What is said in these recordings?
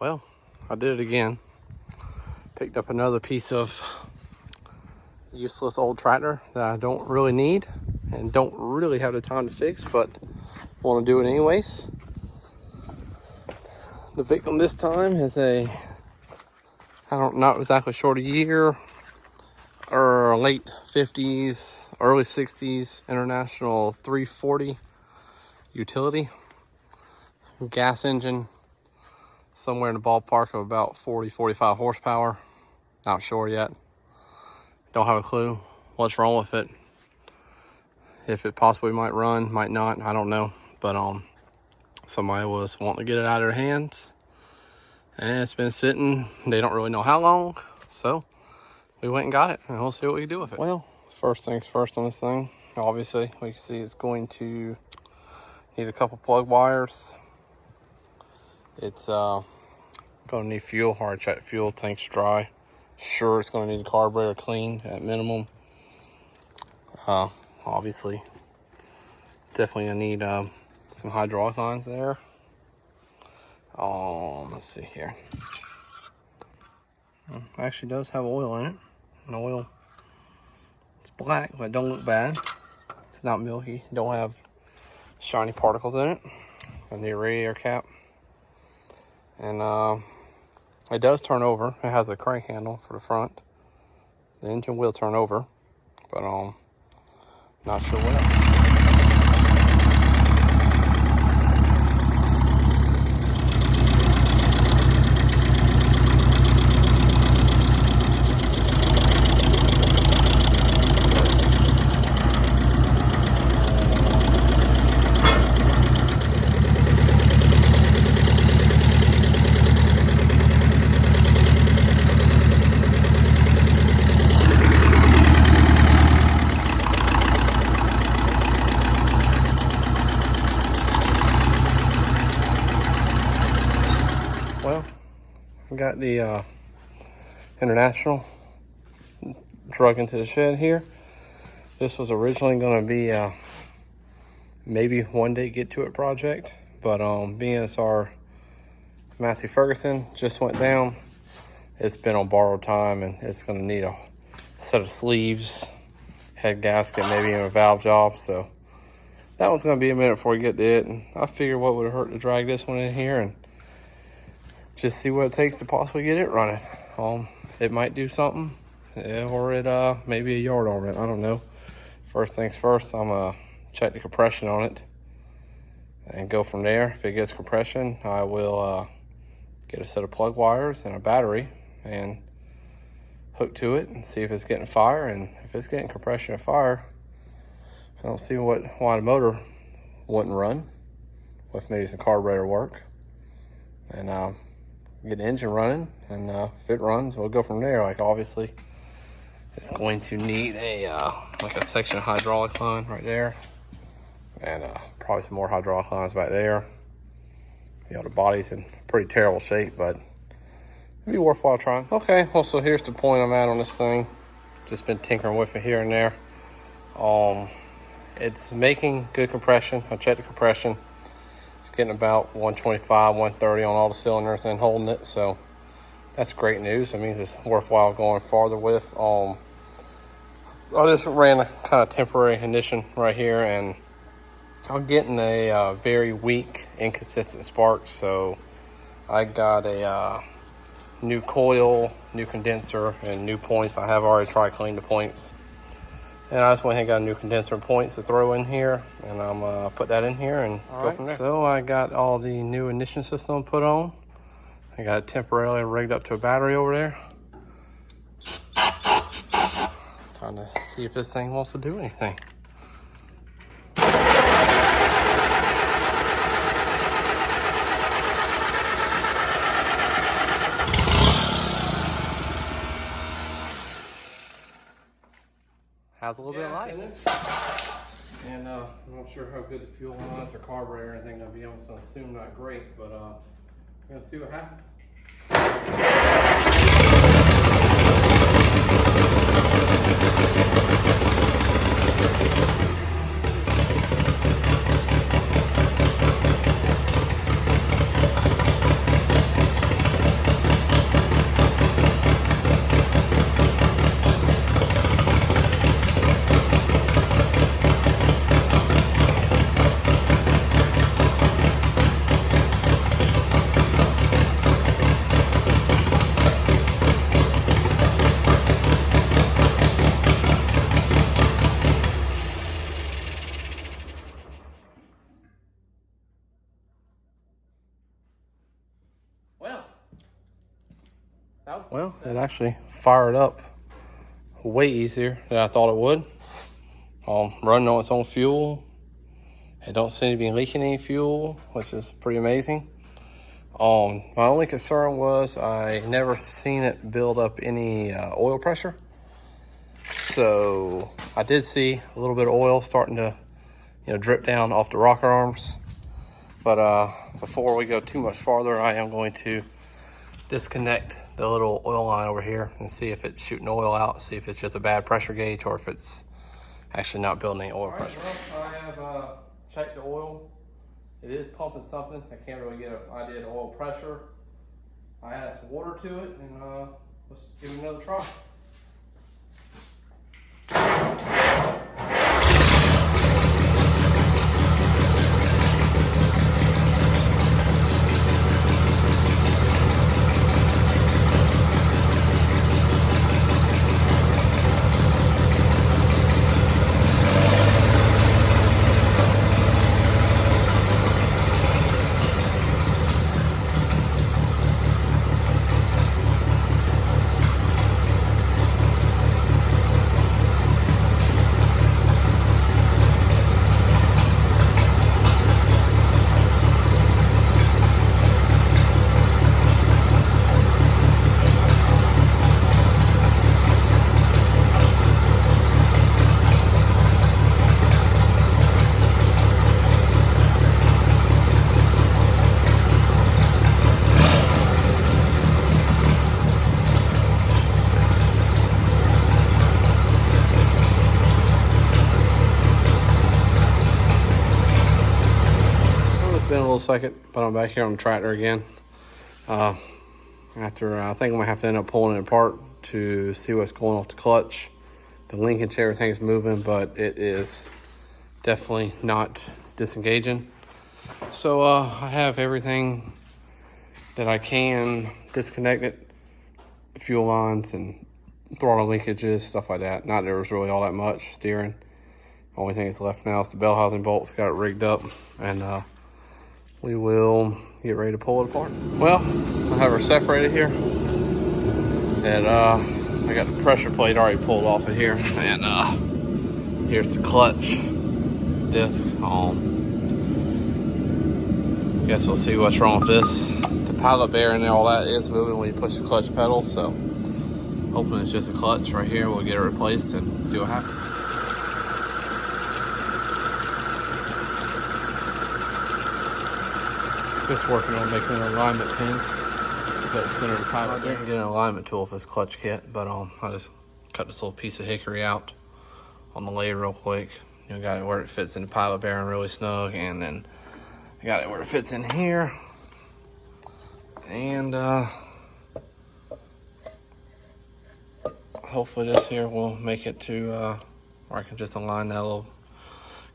Well, I did it again. Picked up another piece of useless old tractor that I don't really need and don't really have the time to fix, but want to do it anyways. The victim this time is not exactly short a year, or late 50s, early 60s International 340 utility. Gas engine, somewhere in the ballpark of about 45 horsepower. Not sure yet. Don't have a clue what's wrong with it. If it possibly might run, might not, I don't know. But somebody was wanting to get it out of their hands, and it's been sitting, they don't really know how long, so we went and got it, and we'll see what we can do with it. Well, first things first on this thing, obviously we can see it's going to need a couple plug wires. It's gonna need fuel. Already checked the fuel tank's dry. Sure, it's gonna need the carburetor cleaned at minimum. Obviously it's definitely gonna need some hydraulic lines there. Let's see here. Actually does have oil in it. And oil, it's black, but it don't look bad. It's not milky. Don't have shiny particles in it. And the radiator cap. And it does turn over. It has a crank handle for the front. The engine will turn over, but not sure what else. Well, I got the International drug into the shed here. This was originally going to be maybe one day get to it project, but being as our Massey Ferguson just went down, it's been on borrowed time, and it's going to need a set of sleeves, head gasket, maybe even a valve job. So that one's going to be a minute before we get to it, and I figured what would it hurt to drag this one in here and just see what it takes to possibly get it running. It might do something, or it maybe a yard arm. I don't know. First things first, I'm gonna check the compression on it and go from there. If it gets compression, I will get a set of plug wires and a battery and hook to it and see if it's getting fire. And if it's getting compression and fire, I don't see why the motor wouldn't run with maybe some carburetor work. And get the engine running, and if it runs, we'll go from there. Like, obviously it's going to need a like a section of hydraulic line right there, and probably some more hydraulic lines back there. You know, the body's in pretty terrible shape, but it'd be worthwhile trying. Okay, well, so here's the point I'm at on this thing. Just been tinkering with it here and there. It's making good compression. I checked the compression. It's getting about 125, 130 on all the cylinders and holding it, so that's great news. It means it's worthwhile going farther with. I just ran a kind of temporary ignition right here, and I'm getting a very weak, inconsistent spark. So I got a new coil, new condenser, and new points. I have already tried cleaning the points. And I just went ahead and got a new condenser and points to throw in here, and I'm gonna put that in here and go from there. So I got all the new ignition system put on. I got it temporarily rigged up to a battery over there. Trying to see if this thing wants to do anything. Has a little bit of life in it. And I'm not sure how good the fuel lines or carburetor or anything gonna be. I'm gonna assume not great, but we're gonna see what happens. Well, it actually fired up way easier than I thought it would. Running on its own fuel. It don't seem to be leaking any fuel, which is pretty amazing. My only concern was I never seen it build up any oil pressure. So I did see a little bit of oil starting to, drip down off the rocker arms. But before we go too much farther, I am going to disconnect the little oil line over here and see if it's shooting oil out, see if it's just a bad pressure gauge or if it's actually not building any oil pressure. Well, I have checked the oil. It is pumping something. I can't really get an idea of the oil pressure. I added some water to it, and let's give it another try. Been a little second, but I'm back here on the tractor again. After I think I'm gonna have to end up pulling it apart to see what's going off the clutch. The linkage, everything's moving, but it is definitely not disengaging. So I have everything that I can disconnected, fuel lines and throttle linkages, stuff like that. Not there was really all that much steering. Only thing that's left now is the bell housing bolts. Got it rigged up, and we will get ready to pull it apart. Well, I have her separated here, and I got the pressure plate already pulled off of here, and here's the clutch disc. Guess we'll see what's wrong with this. The pilot bearing and all that is moving when you push the clutch pedal, so hoping it's just a clutch right here. We'll get it replaced and see what happens. Just working on making an alignment pin that center the pilot there. Get an alignment tool for this clutch kit, but I just cut this little piece of hickory out on the lathe real quick. Got it where it fits in the pilot bearing really snug, and then I got it where it fits in here. And hopefully this here will make it to where I can just align that a little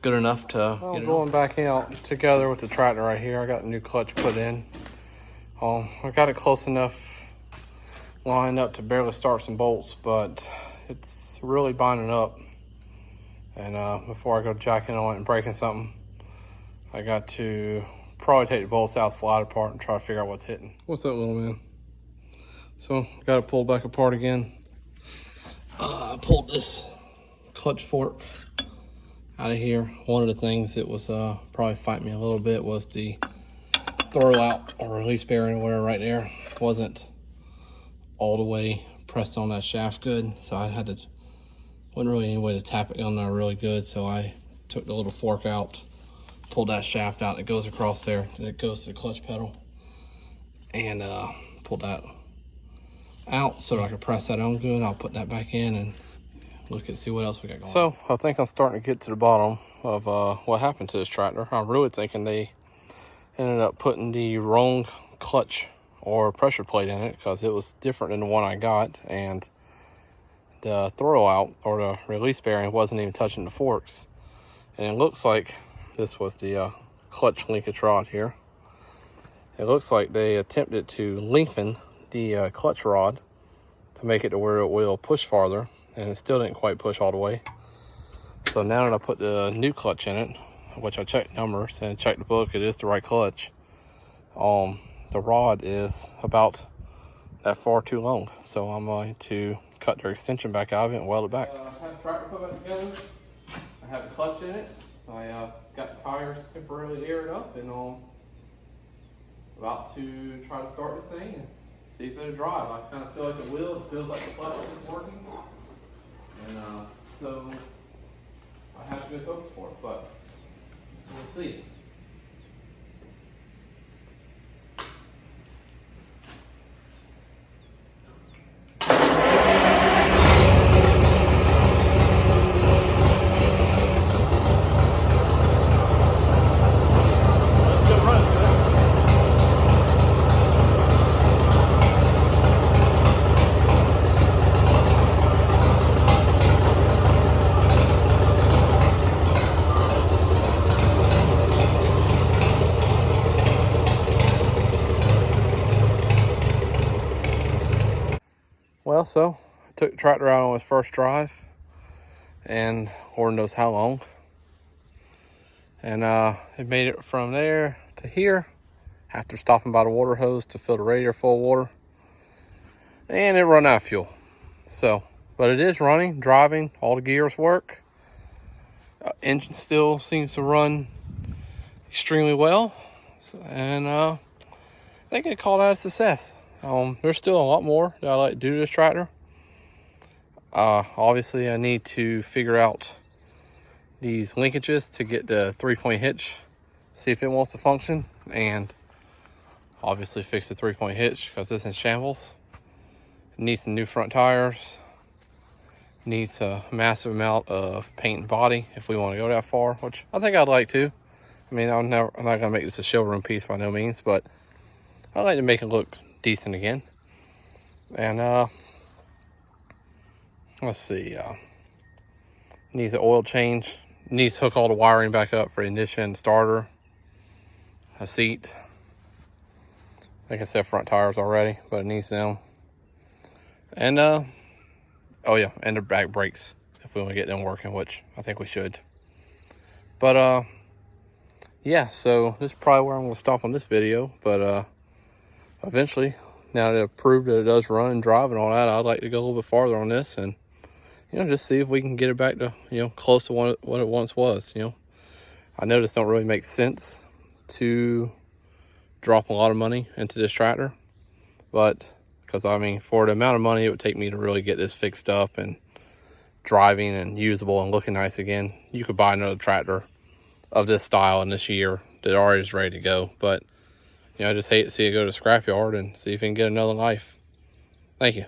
good enough to get it going back out together with the tractor right here. I got a new clutch put in. I got it close enough lined up to barely start some bolts, but it's really binding up. And before I go jacking on it and breaking something, I got to probably take the bolts out, slide apart, and try to figure out what's hitting. What's up, little man? So got it pulled back apart again. I pulled this clutch fork out of here. One of the things that was probably fighting me a little bit was the throw out or release bearing, where right there wasn't all the way pressed on that shaft good, so I had to, wasn't really any way to tap it on there really good, so I took the little fork out, pulled that shaft out that goes across there, and it goes to the clutch pedal, and pulled that out so that I could press that on good. I'll put that back in and look and see what else we got going. So I think I'm starting to get to the bottom of what happened to this tractor. I'm really thinking they ended up putting the wrong clutch or pressure plate in it, because it was different than the one I got, and the throw out or the release bearing wasn't even touching the forks. And it looks like this was the clutch linkage rod here. It looks like they attempted to lengthen the clutch rod to make it to where it will push farther, and it still didn't quite push all the way. So now that I put the new clutch in it, which I checked numbers and checked the book, it is the right clutch. The rod is about that far too long. So I'm going to cut their extension back out of it and weld it back. I have the tractor put back together. I have a clutch in it. I got the tires temporarily aired up, and about to try to start this thing and see if it'll drive. I kind of feel like it will. It feels like the clutch is working. And so I have good hopes for it, but we'll see. Well, so I took the tractor out on its first drive, and Lord knows how long. And it made it from there to here after stopping by the water hose to fill the radiator full of water. And it run out of fuel. So, but it is running, driving, all the gears work. Engine still seems to run extremely well. And I think it called out a success. There's still a lot more that I like to do to this tractor. Obviously, I need to figure out these linkages to get the 3-point hitch, see if it wants to function, and obviously fix the 3-point hitch because it's in shambles. It needs some new front tires. Needs a massive amount of paint and body if we want to go that far, which I think I'd like to. I mean, I'm not gonna make this a showroom piece by no means, but I like to make it look decent again. And let's see, needs an oil change, needs to hook all the wiring back up for ignition, starter, a seat. Like I said, front tires already, but it needs them. And oh yeah, and the back brakes if we want to get them working, which I think we should. But yeah, so this is probably where I'm gonna stop on this video. But eventually, now that I've proved that it does run and drive and all that, I'd like to go a little bit farther on this and, you know, just see if we can get it back to, you know, close to what it once was. You know, I know this don't really make sense to drop a lot of money into this tractor, but because I mean, for the amount of money it would take me to really get this fixed up and driving and usable and looking nice again, you could buy another tractor of this style in this year that already is ready to go. But you know, I just hate to see it go to the scrapyard and see if we can get another life. Thank you.